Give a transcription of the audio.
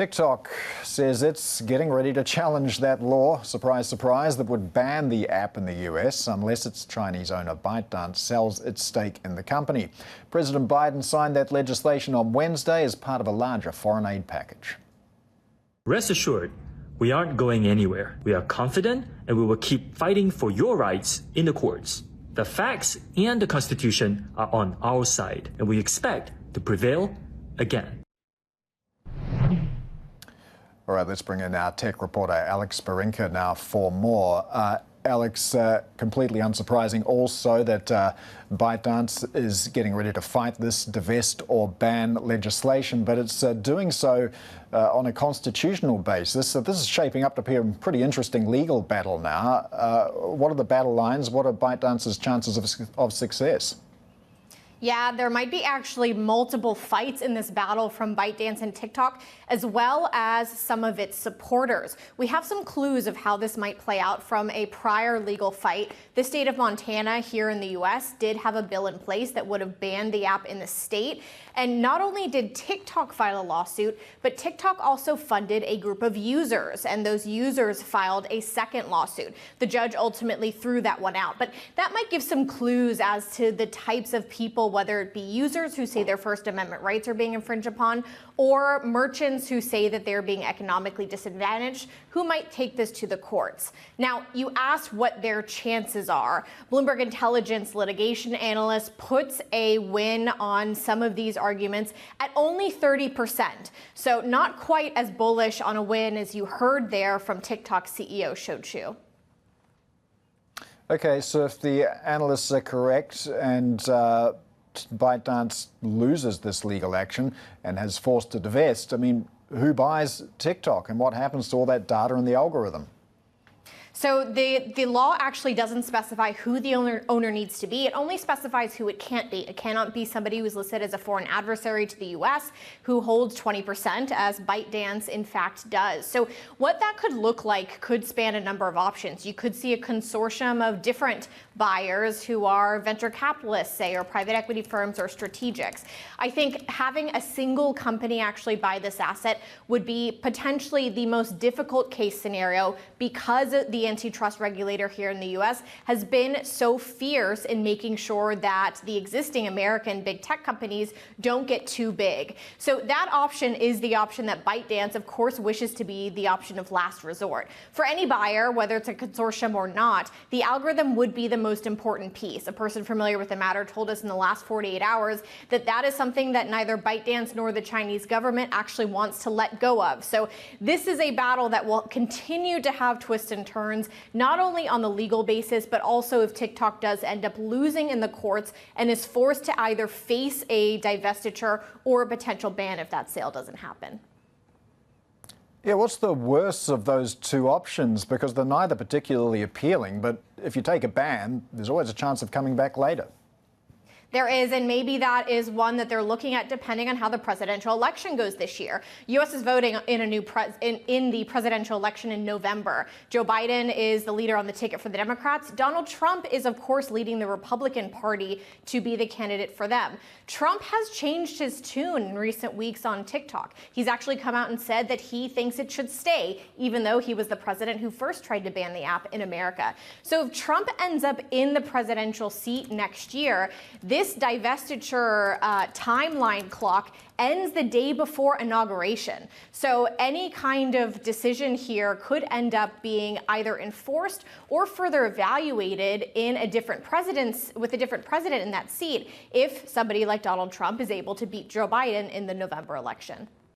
TikTok says it's getting ready to challenge that law, surprise, surprise, that would ban the app in the US unless its Chinese owner ByteDance sells its stake in the company. President Biden signed that legislation on Wednesday as part of a larger foreign aid package. Rest assured, we aren't going anywhere. We are confident and we will keep fighting for your rights in the courts. The facts and the Constitution are on our side, and we expect to prevail again. All right, let's bring in our tech reporter, Alex Barinka, now for more. Alex, completely unsurprising also that ByteDance is getting ready to fight this Divest-or-Ban legislation, but it's doing so on a constitutional basis. So this is shaping up to be a pretty interesting legal battle now. What are the battle lines? What are ByteDance's chances of success? Yeah, there might be actually multiple fights in this battle from ByteDance and TikTok, as well as some of its supporters. We have some clues of how this might play out from a prior legal fight. The state of Montana here in the U.S. did have a bill in place that would have banned the app in the state. And not only did TikTok file a lawsuit, but TikTok also funded a group of users, and those users filed a second lawsuit. The judge ultimately threw that one out. But that might give some clues as to the types of people, whether it be users who say their First Amendment rights are being infringed upon, or merchants who say that they're being economically disadvantaged, who might take this to the courts. Now, you asked what their chances are. Bloomberg Intelligence litigation analyst puts a win on some of these arguments at only 30%. So not quite as bullish on a win as you heard there from TikTok CEO Shou Chew. Okay, so if the analysts are correct and ByteDance loses this legal action and has forced to divest, I mean, who buys TikTok and what happens to all that data in the algorithm? So the law actually doesn't specify who the owner needs to be. It only specifies who it can't be. It cannot be somebody who's listed as a foreign adversary to the U.S. who holds 20%, as ByteDance in fact does. So what that could look like could span a number of options. You could see a consortium of different buyers who are venture capitalists, say, or private equity firms or strategics. I think having a single company actually buy this asset would be potentially the most difficult case scenario, because the antitrust regulator here in the U.S. has been so fierce in making sure that the existing American big tech companies don't get too big. So that option is the option that ByteDance, of course, wishes to be the option of last resort. For any buyer, whether it's a consortium or not, the algorithm would be the most important piece. A person familiar with the matter told us in the last 48 hours that that is something that neither ByteDance nor the Chinese government actually wants to let go of. So this is a battle that will continue to have twists and turns, not only on the legal basis, but also if TikTok does end up losing in the courts and is forced to either face a divestiture or a potential ban if that sale doesn't happen. Yeah, what's the worst of those two options? Because they're neither particularly appealing, but if you take a ban, there's always a chance of coming back later. There is, and maybe that is one that they're looking at depending on how the presidential election goes this year. U.S. is voting in a new in the presidential election in November. Joe Biden is the leader on the ticket for the Democrats. Donald Trump is, of course, leading the Republican Party to be the candidate for them. Trump has changed his tune in recent weeks on TikTok. He's actually come out and said that he thinks it should stay, even though he was the president who first tried to ban the app in America. So if Trump ends up in the presidential seat next year, this divestiture timeline clock ends the day before inauguration. So any kind of decision here could end up being either enforced or further evaluated in a different with a different president in that seat if somebody like Donald Trump is able to beat Joe Biden in the November election.